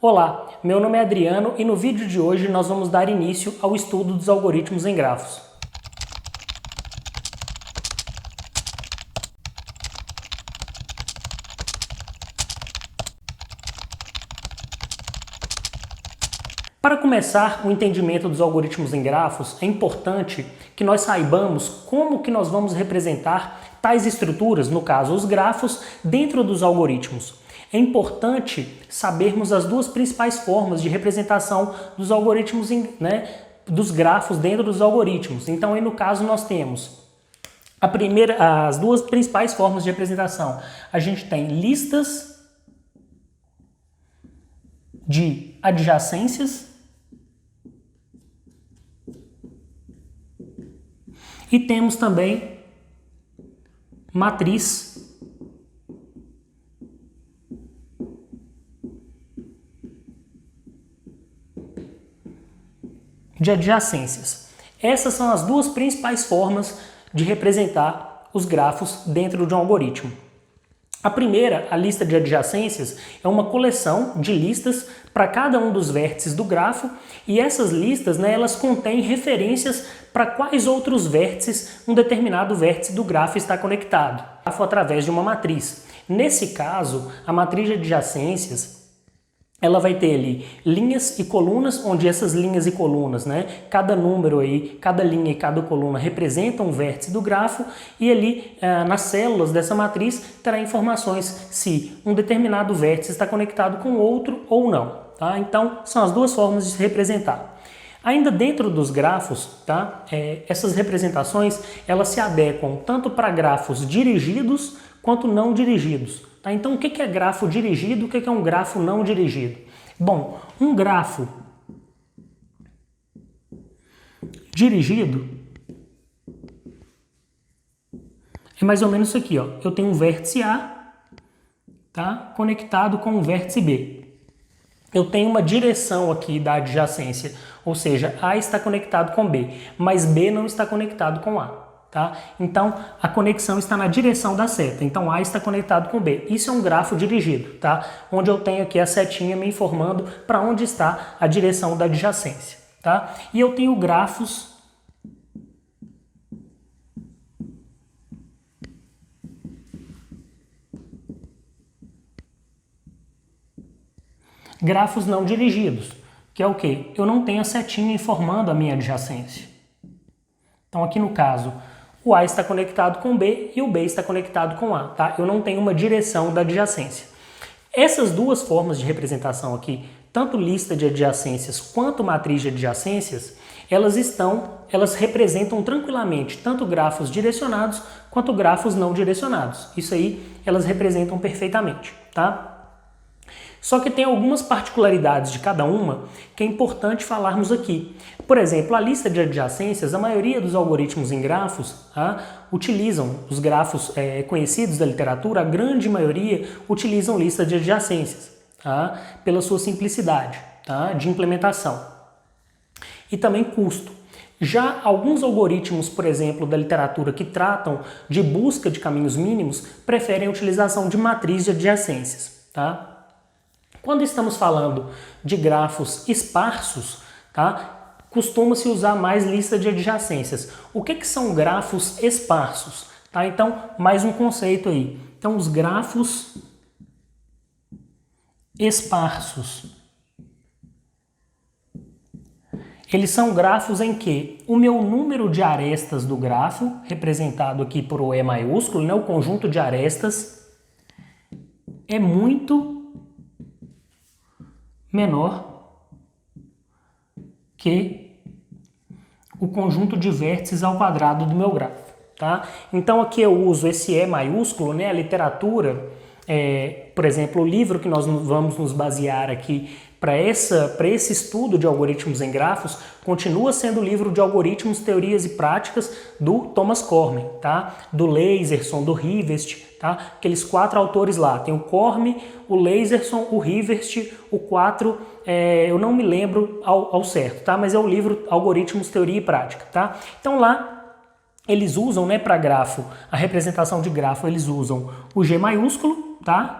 Olá, meu nome é Adriano e no vídeo de hoje nós vamos dar início ao estudo dos algoritmos em grafos. Para começar o entendimento dos algoritmos em grafos, é importante que nós saibamos como que nós vamos representar tais estruturas, no caso os grafos, dentro dos algoritmos. É importante sabermos as duas principais formas de representação dos algoritmos, dos grafos dentro dos algoritmos. Então, aí no caso nós temos as duas principais formas de representação. A gente tem listas de adjacências e temos também matriz de adjacências. Essas são as duas principais formas de representar os grafos dentro de um algoritmo. A primeira, a lista de adjacências, é uma coleção de listas para cada um dos vértices do grafo e essas listas, elas contêm referências para quais outros vértices um determinado vértice do grafo está conectado, através de uma matriz. Nesse caso, a matriz de adjacências ela vai ter ali linhas e colunas, onde essas linhas e colunas, cada número aí, cada linha e cada coluna representam um vértice do grafo e ali nas células dessa matriz terá informações se um determinado vértice está conectado com outro ou não. Tá? Então, são as duas formas de se representar. Ainda dentro dos grafos, essas representações elas se adequam tanto para grafos dirigidos quanto não dirigidos. Tá? Então, o que é grafo dirigido? O que é um grafo não dirigido? Bom, um grafo dirigido é mais ou menos isso aqui. Ó. Eu tenho um vértice A conectado com um vértice B. Eu tenho uma direção aqui da adjacência, ou seja, A está conectado com B, mas B não está conectado com A. Tá? Então, a conexão está na direção da seta. Então, A está conectado com B. Isso é um grafo dirigido, tá? Onde eu tenho aqui a setinha me informando para onde está a direção da adjacência. Tá? E eu tenho grafos não dirigidos, que é o quê? Eu não tenho a setinha informando a minha adjacência. Então, aqui no caso, o A está conectado com B e o B está conectado com A, tá? Eu não tenho uma direção da adjacência. Essas duas formas de representação aqui, tanto lista de adjacências quanto matriz de adjacências, elas representam tranquilamente tanto grafos direcionados quanto grafos não direcionados. Isso aí, elas representam perfeitamente, tá? Só que tem algumas particularidades de cada uma que é importante falarmos aqui. Por exemplo, a lista de adjacências, a maioria dos algoritmos em grafos utilizam os grafos conhecidos da literatura, a grande maioria utilizam lista de adjacências, pela sua simplicidade de implementação e também custo. Já alguns algoritmos, por exemplo, da literatura que tratam de busca de caminhos mínimos, preferem a utilização de matriz de adjacências. Tá? Quando estamos falando de grafos esparsos, costuma-se usar mais lista de adjacências. O que são grafos esparsos? Então, mais um conceito aí. Então, os grafos esparsos, eles são grafos em que o meu número de arestas do grafo, representado aqui por o E maiúsculo, o conjunto de arestas, é muito menor que o conjunto de vértices ao quadrado do meu grafo. Tá? Então aqui eu uso esse E maiúsculo, a literatura, por exemplo, o livro que nós vamos nos basear aqui para esse estudo de algoritmos em grafos, continua sendo o livro de algoritmos, teorias e práticas do Thomas Cormen, do Laserson, do Rivest, aqueles 4 autores lá. Tem o Cormen, o Laserson, o Rivest, o 4, eu não me lembro ao certo, mas é o livro Algoritmos, Teoria e Prática. Então lá eles usam, para grafo, a representação de grafo, eles usam o G maiúsculo,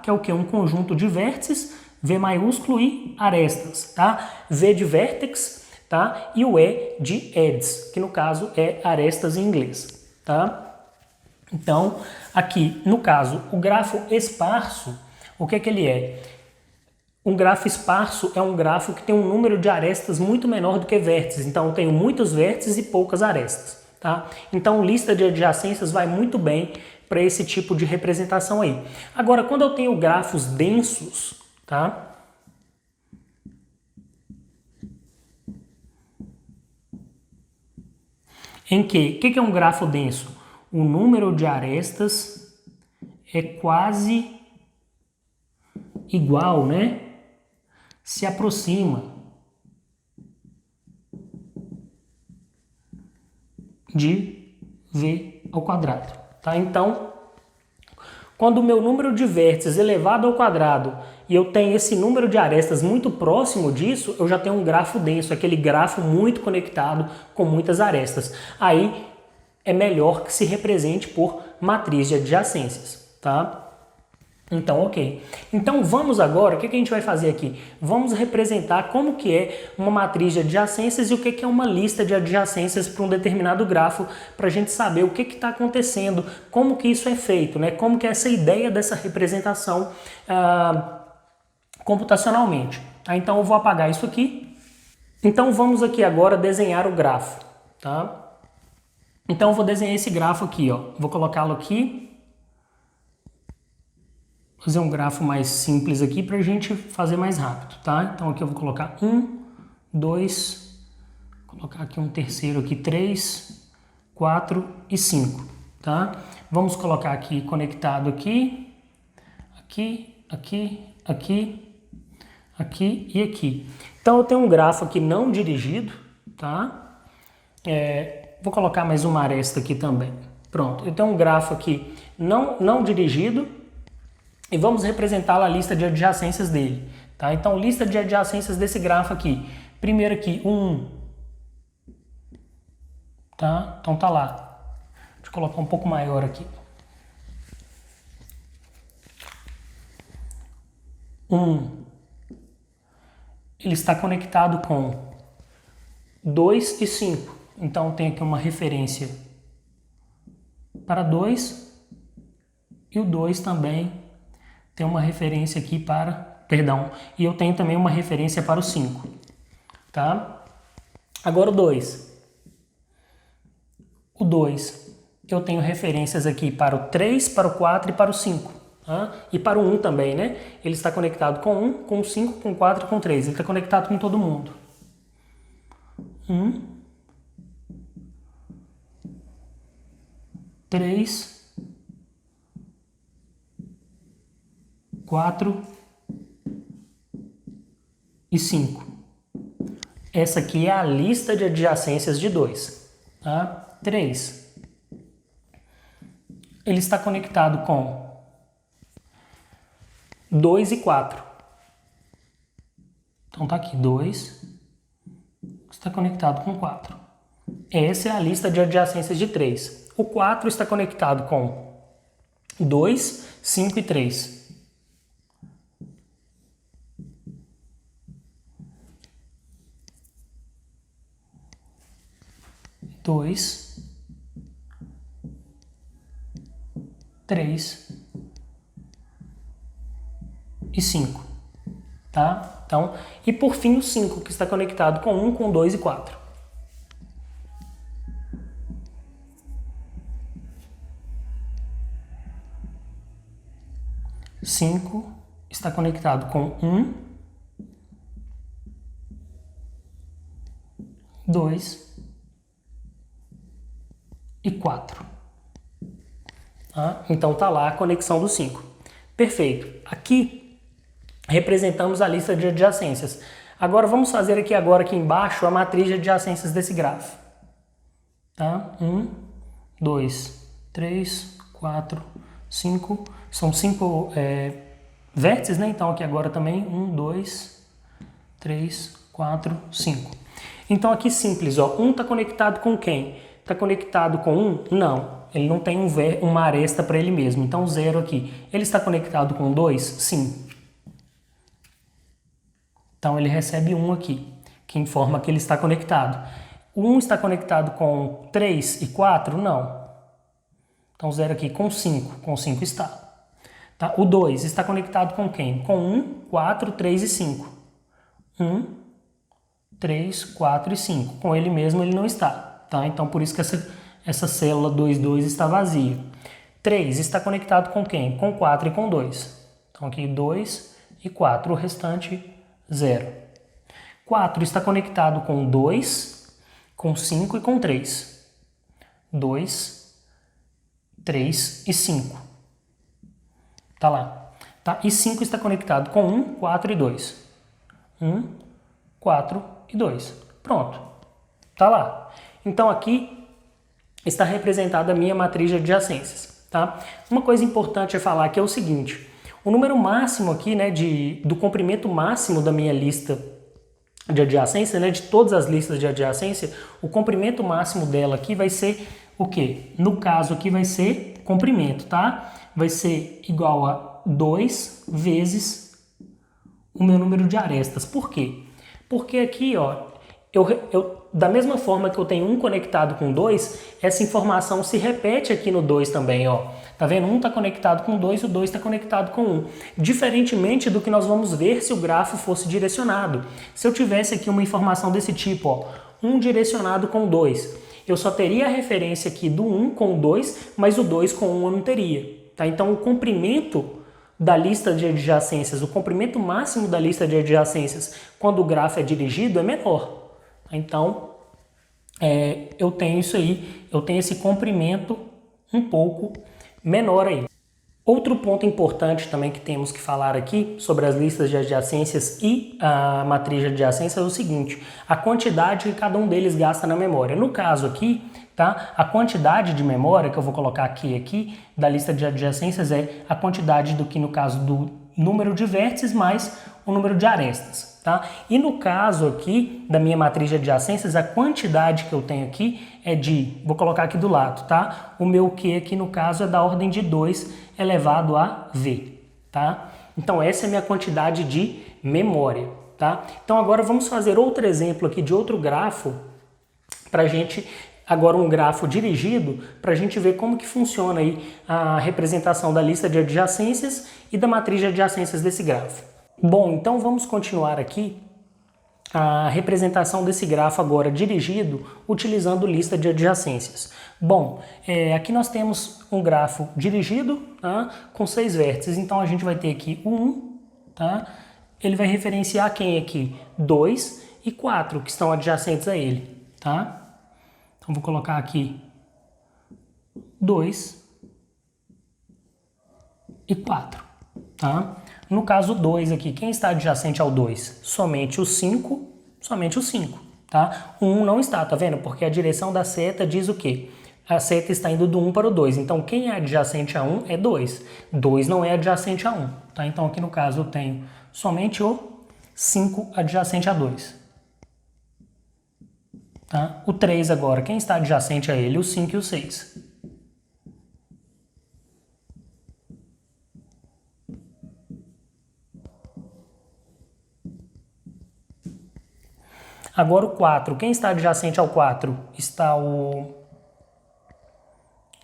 que é o que? Um conjunto de vértices V maiúsculo e arestas, tá? V de vértex, tá? E o E de edges, que no caso é arestas em inglês, tá? Então, aqui, no caso, o grafo esparso, o que é que ele é? Um grafo esparso é um grafo que tem um número de arestas muito menor do que vértices. Então, eu tenho muitos vértices e poucas arestas, tá? Então, lista de adjacências vai muito bem para esse tipo de representação aí. Agora, quando eu tenho grafos densos, tá? Em que? O que é um grafo denso? O número de arestas é quase igual, né? Se aproxima de V ao quadrado, tá? Então, quando o meu número de vértices é elevado ao quadrado e eu tenho esse número de arestas muito próximo disso, eu já tenho um grafo denso, aquele grafo muito conectado com muitas arestas. Aí é melhor que se represente por matriz de adjacências, tá? Então, ok. Então, vamos agora, o que a gente vai fazer aqui? Vamos representar como que é uma matriz de adjacências e o que é uma lista de adjacências para um determinado grafo, para a gente saber o que está acontecendo, como que isso é feito, né? Como que é essa ideia dessa representação computacionalmente. Tá? Então, eu vou apagar isso aqui. Então, vamos aqui agora desenhar o grafo, tá? Então, eu vou desenhar esse grafo aqui, ó. Vou colocá-lo aqui. Fazer um grafo mais simples aqui para a gente fazer mais rápido, tá? Então aqui eu vou colocar 1, 2, colocar aqui um terceiro aqui, 3, 4 e 5, tá? Vamos colocar aqui conectado aqui, aqui, aqui, aqui, aqui e aqui. Então eu tenho um grafo aqui não dirigido, tá? Vou colocar mais uma aresta aqui também. Pronto, eu tenho um grafo aqui não dirigido. E vamos representar a lista de adjacências dele, tá? Então, lista de adjacências desse grafo aqui. Primeiro aqui, 1. Tá? Então, tá lá. Deixa eu colocar um pouco maior aqui. 1. Ele está conectado com 2 e 5. Então, tem aqui uma referência para 2. E o 2 também tem uma referência aqui para, perdão, e eu tenho também uma referência para o 5, tá? Agora o 2. O 2, eu tenho referências aqui para o 3, para o 4 e para o 5, tá? E para o 1 também, né? Ele está conectado com 1, com 5, com 4 e com 3. Ele está conectado com todo mundo. 1, 3, 4 e 5. Essa aqui é a lista de adjacências de 2. Tá? 3. Ele está conectado com 2 e 4. Então tá aqui, 2 está conectado com 4. Essa é a lista de adjacências de 3. O 4 está conectado com 2, 5 e 3. 2, 3 e 5, tá? Então, e por fim o 5, que está conectado com 1, com 2 e 4. 5 está conectado com 1, 2 e 4. Tá? Então tá lá a conexão do 5. Perfeito. Aqui representamos a lista de adjacências. Agora vamos fazer aqui embaixo a matriz de adjacências desse grafo. Tá? 1, 2, 3, 4, 5. São 5 vértices, né? Então aqui agora também 1, 2, 3, 4, 5. Então aqui simples, ó. 1 está conectado com quem? Está conectado com 1? Não. Ele não tem uma aresta para ele mesmo. Então 0 aqui. Ele está conectado com 2? Sim. Então ele recebe 1 aqui, que informa que ele está conectado. O 1 está conectado com 3 e 4? Não. Então 0 aqui com 5. Com 5 está. Tá? O 2 está conectado com quem? Com 1, 4, 3 e 5. 1, 3, 4 e 5. Com ele mesmo ele não está. Tá? Então por isso que essa célula 2, 2 está vazia. 3 está conectado com quem? Com 4 e com 2. Então aqui 2 e 4. O restante 0. 4 está conectado com 2, com 5 e com 3. 2, 3 e 5. Tá lá. Tá? E 5 está conectado com 1, 4 e 2. 1, 4 e 2. Pronto. Tá lá. Então aqui está representada a minha matriz de adjacências. Tá? Uma coisa importante é falar que é o seguinte: o número máximo aqui, né, do comprimento máximo da minha lista de adjacência, né, de todas as listas de adjacência, o comprimento máximo dela aqui vai ser o quê? No caso aqui vai ser comprimento, tá? Vai ser igual a 2 vezes o meu número de arestas. Por quê? Porque aqui, ó, da mesma forma que eu tenho 1 conectado com 2, essa informação se repete aqui no 2 também, ó. Tá vendo? 1 está conectado com 2, o 2 está conectado com 1. Diferentemente do que nós vamos ver se o grafo fosse direcionado. Se eu tivesse aqui uma informação desse tipo, ó, 1 direcionado com 2, eu só teria a referência aqui do 1 com o 2, mas o 2 com 1 eu não teria. Tá? Então o comprimento da lista de adjacências, o comprimento máximo da lista de adjacências, quando o grafo é dirigido, é menor. Então, eu tenho isso aí, eu tenho esse comprimento um pouco menor aí. Outro ponto importante também que temos que falar aqui sobre as listas de adjacências e a matriz de adjacências é o seguinte: a quantidade que cada um deles gasta na memória. No caso aqui, tá, a quantidade de memória que eu vou colocar aqui da lista de adjacências é a quantidade do que no caso do número de vértices mais o número de arestas. Tá? E no caso aqui da minha matriz de adjacências, a quantidade que eu tenho aqui é de, vou colocar aqui do lado, tá? O meu Q aqui no caso é da ordem de 2 elevado a V, tá? Então essa é a minha quantidade de memória, tá? Então agora vamos fazer outro exemplo aqui de outro grafo, pra gente, agora um grafo dirigido, pra gente ver como que funciona aí a representação da lista de adjacências e da matriz de adjacências desse grafo. Bom, então vamos continuar aqui a representação desse grafo agora dirigido utilizando lista de adjacências. Bom, aqui nós temos um grafo dirigido, tá, com 6 vértices, então a gente vai ter aqui o 1, tá? Ele vai referenciar quem aqui? 2 e 4, que estão adjacentes a ele, tá? Então vou colocar aqui 2 e 4, tá? No caso 2 aqui, quem está adjacente ao 2? Somente o 5, tá? O 1 não está, tá vendo? Porque a direção da seta diz o quê? A seta está indo do 1 para o 2, então quem é adjacente a 1 é 2. 2 não é adjacente a 1, tá? Então aqui no caso eu tenho somente o 5 adjacente a 2. Tá? O 3 agora, quem está adjacente a ele? O 5 e o 6. Agora o 4, quem está adjacente ao 4? Está o...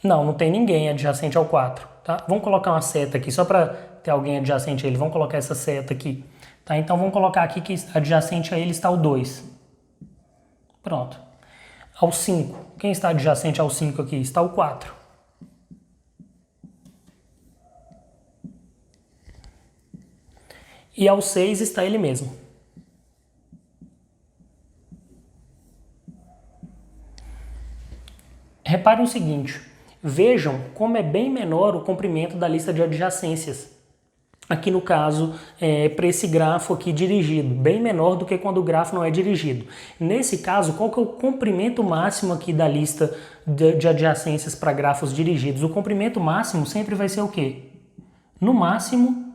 Não tem ninguém adjacente ao 4. Tá? Vamos colocar uma seta aqui, só para ter alguém adjacente a ele. Vamos colocar essa seta aqui. Tá? Então vamos colocar aqui que adjacente a ele está o 2. Pronto. Ao 5, quem está adjacente ao 5 aqui? Está o 4. E ao 6 está ele mesmo. Reparem o seguinte, vejam como é bem menor o comprimento da lista de adjacências. Aqui no caso, para esse grafo aqui dirigido, bem menor do que quando o grafo não é dirigido. Nesse caso, qual que é o comprimento máximo aqui da lista de adjacências para grafos dirigidos? O comprimento máximo sempre vai ser o quê? No máximo,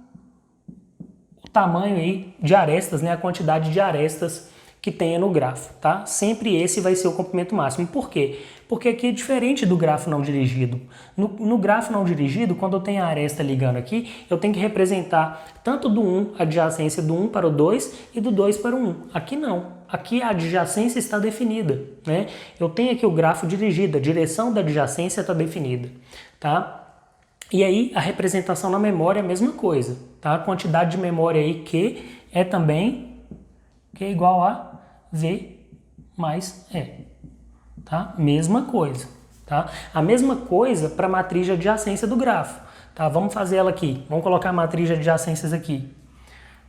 o tamanho aí de arestas, né? A quantidade de arestas que tenha no grafo, tá? Sempre esse vai ser o comprimento máximo. Por quê? Porque aqui é diferente do grafo não dirigido. No grafo não dirigido, quando eu tenho a aresta ligando aqui, eu tenho que representar tanto do 1, a adjacência do 1 para o 2 e do 2 para o 1. Aqui não. Aqui a adjacência está definida, né? Eu tenho aqui o grafo dirigido, a direção da adjacência está definida, tá? E aí a representação na memória é a mesma coisa, tá? A quantidade de memória aí Q é também Q é igual a V mais E, tá? Mesma coisa, tá? A mesma coisa para a matriz de adjacência do grafo, tá? Vamos fazer ela aqui, vamos colocar a matriz de adjacências aqui.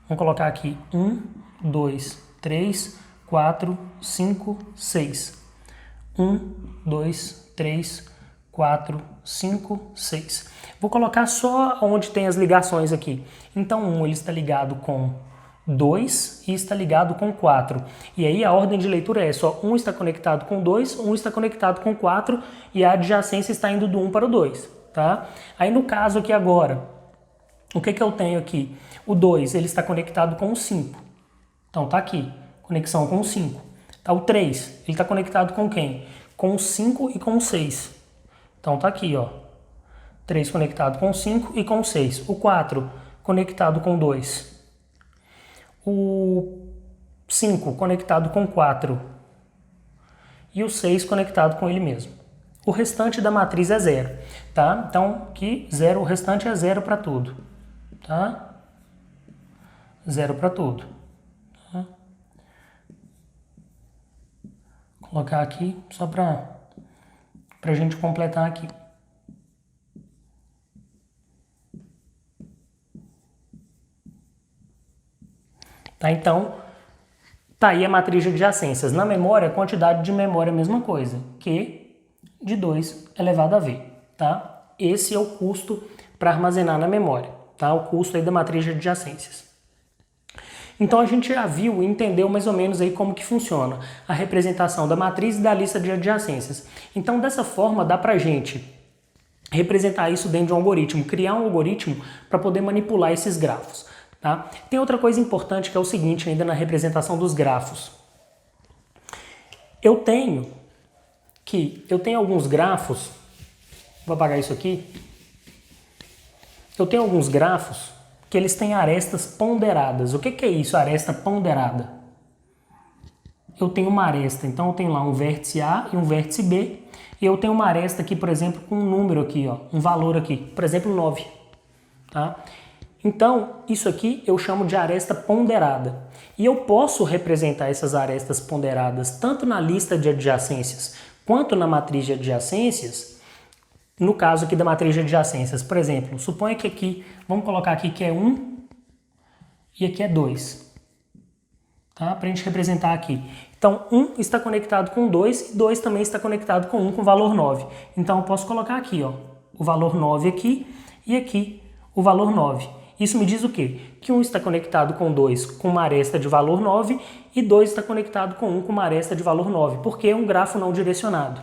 Vamos colocar aqui 1, 2, 3, 4, 5, 6. 1, 2, 3, 4, 5, 6. Vou colocar só onde tem as ligações aqui. Então 1 ele está ligado com 2 e está ligado com 4. E aí a ordem de leitura é só 1 está conectado com 2, 1 está conectado com 4 e a adjacência está indo do 1 para o 2. Tá? Aí no caso aqui agora, o que eu tenho aqui? O 2 ele está conectado com o 5. Então tá aqui, conexão com o 5. Tá, o 3 ele está conectado com quem? Com o 5 e com o 6. Então tá aqui, ó. 3 conectado com o 5 e com o 6. O 4 conectado com 2. O 5 conectado com 4. E o 6 conectado com ele mesmo. O restante da matriz é 0, tá? Então aqui 0, o restante é 0 para tudo, tá? 0 para tudo. Tá? Vou colocar aqui só para a gente completar aqui. Tá, então, tá aí a matriz de adjacências. Na memória, a quantidade de memória é a mesma coisa, Q de 2 elevado a V, tá? Esse é o custo para armazenar na memória, tá? O custo aí da matriz de adjacências. Então a gente já viu e entendeu mais ou menos aí como que funciona a representação da matriz e da lista de adjacências. Então dessa forma dá pra gente representar isso dentro de um algoritmo, criar um algoritmo para poder manipular esses grafos. Tá? Tem outra coisa importante que é o seguinte ainda na representação dos grafos. Eu tenho alguns grafos, vou apagar isso aqui, eu tenho alguns grafos que eles têm arestas ponderadas. O que é isso, aresta ponderada? Eu tenho uma aresta, então eu tenho lá um vértice A e um vértice B, e eu tenho uma aresta aqui, por exemplo, com um número aqui, ó, um valor aqui, por exemplo, 9. Tá? Então, isso aqui eu chamo de aresta ponderada. E eu posso representar essas arestas ponderadas tanto na lista de adjacências quanto na matriz de adjacências. No caso aqui da matriz de adjacências, por exemplo, suponha que aqui, vamos colocar aqui que é 1 e aqui é 2. Tá? Para a gente representar aqui. Então, 1 está conectado com 2 e 2 também está conectado com 1 com valor 9. Então, eu posso colocar aqui, ó, o valor 9 aqui e aqui o valor 9. Isso me diz o quê? Que 1 está conectado com 2 com uma aresta de valor 9 e 2 está conectado com 1 com uma aresta de valor 9, porque é um grafo não direcionado.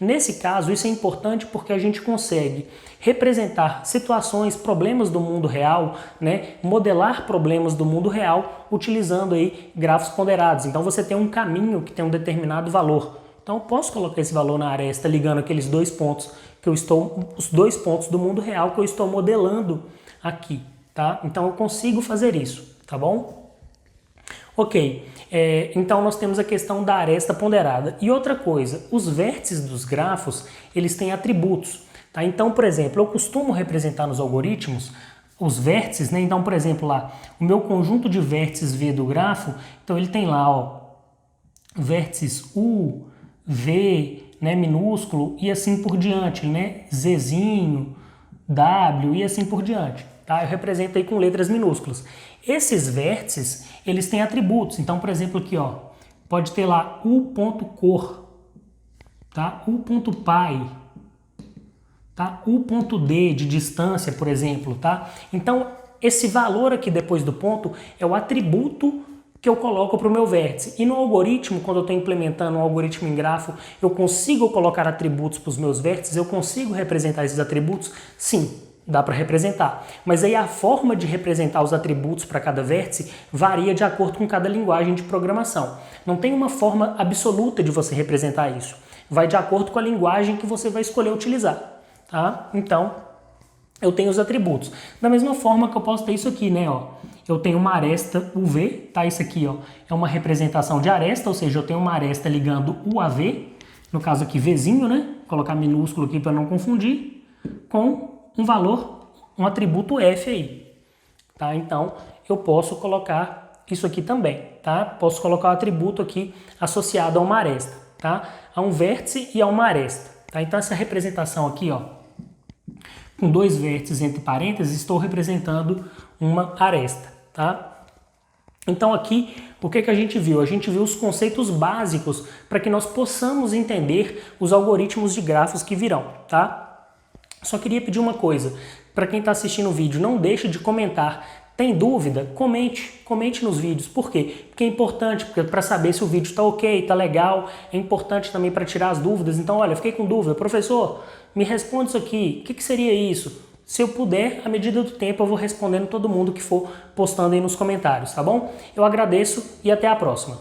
Nesse caso, isso é importante porque a gente consegue representar situações, problemas do mundo real, né? Modelar problemas do mundo real utilizando aí grafos ponderados. Então você tem um caminho que tem um determinado valor. Então eu posso colocar esse valor na aresta ligando aqueles dois pontos que os dois pontos do mundo real que eu estou modelando aqui. Tá? Então eu consigo fazer isso, tá bom? Ok, então nós temos a questão da aresta ponderada. E outra coisa, os vértices dos grafos, eles têm atributos. Tá? Então, por exemplo, eu costumo representar nos algoritmos os vértices, né? Então, por exemplo, lá, o meu conjunto de vértices V do grafo, então ele tem lá, ó, vértices U, V, né, minúsculo e assim por diante, né? Zzinho, W e assim por diante. Tá? Eu represento aí com letras minúsculas. Esses vértices, eles têm atributos. Então, por exemplo, aqui, ó, pode ter lá u.cor, tá? u.pi, tá? u.d de distância, por exemplo, tá? Então, esse valor aqui depois do ponto é o atributo que eu coloco para o meu vértice. E no algoritmo, quando eu estou implementando um algoritmo em grafo, eu consigo colocar atributos para os meus vértices? Eu consigo representar esses atributos? Sim. Dá para representar. Mas aí a forma de representar os atributos para cada vértice varia de acordo com cada linguagem de programação. Não tem uma forma absoluta de você representar isso. Vai de acordo com a linguagem que você vai escolher utilizar. Tá? Então, eu tenho os atributos. Da mesma forma que eu posso ter isso aqui, né? Ó, eu tenho uma aresta UV, tá? Isso aqui, ó, é uma representação de aresta, ou seja, eu tenho uma aresta ligando o AV, no caso aqui Vzinho, né? Vou colocar minúsculo aqui para não confundir, com um valor, um atributo F aí, tá? Então, eu posso colocar isso aqui também, tá? Posso colocar o atributo aqui associado a uma aresta, tá? A um vértice e a uma aresta, tá? Então, essa representação aqui, ó, com dois vértices entre parênteses, estou representando uma aresta, tá? Então, aqui, o que a gente viu? A gente viu os conceitos básicos para que nós possamos entender os algoritmos de grafos que virão, tá? Só queria pedir uma coisa, para quem está assistindo o vídeo, não deixe de comentar. Tem dúvida? Comente nos vídeos. Por quê? Porque é importante, para saber se o vídeo está ok, está legal, é importante também para tirar as dúvidas. Então, olha, fiquei com dúvida, professor, me responde isso aqui, o que seria isso? Se eu puder, à medida do tempo, eu vou respondendo todo mundo que for postando aí nos comentários, tá bom? Eu agradeço e até a próxima.